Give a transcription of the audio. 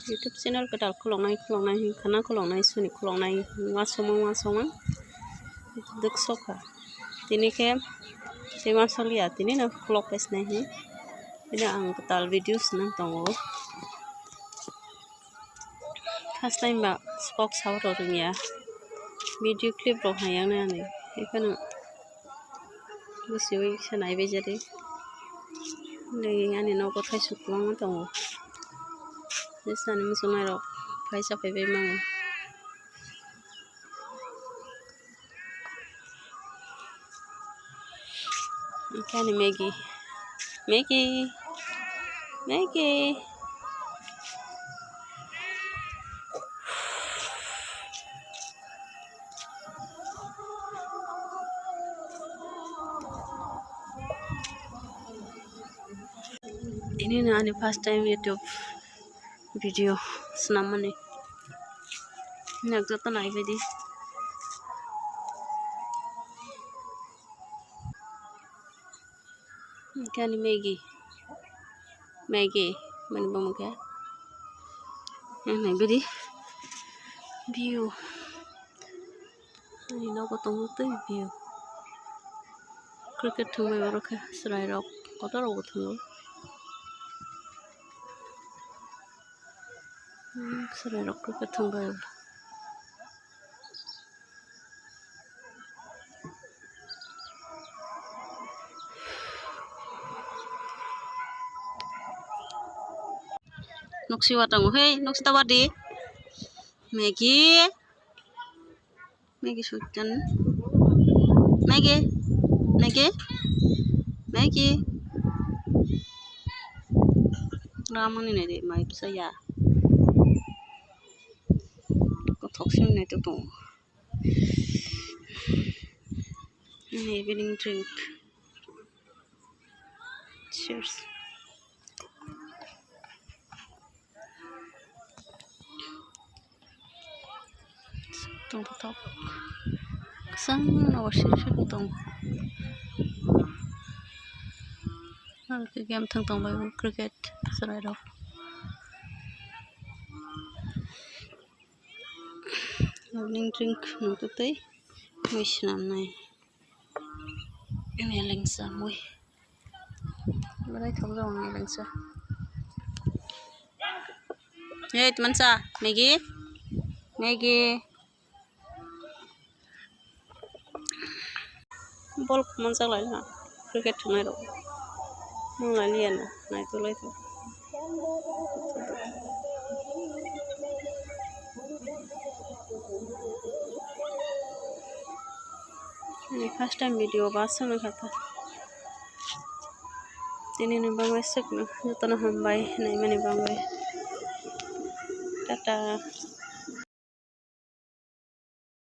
YouTube channel cái đào khulongnai khana khulongnai suni khulongnai wasomang duk soka tini ke tema solia tini na vlog pes nahi ini ang ketal videos nang tongo first time ba spok sauro nya video clip ro hayang na ni ikana busiwi sanai be jari le ani no ko thai suklang tongo desani musumai ro paisa pe be mang ikani Maggie ini na ani first time YouTube video senamane nak jota nai bedi ikani Maggie mani bamuka nai bedi view ani no ko tong tu view cricket thumai barokha srai rok koto ro thungo srai rok cricket thumbai nuksi watang hey nuksi tawadi Maggie sujan Maggie ramani này để mai saya có thọc sim này tôi tụng này evening drink cheers tung thọc sang nó sẽ tung cái game thằng tông bay cricket sợi đâu evening drink nó tự tế mùi nam này em lên sa mùi bữa nay thấu rồi này lên sa hey teman sa Maggie bol mansak lại ha cricket này đâu không lại liền à này tôi lấy thôi ini first time video bahasa na kata tini ni bangwai sek na jotono hambai nai mani bangwai tata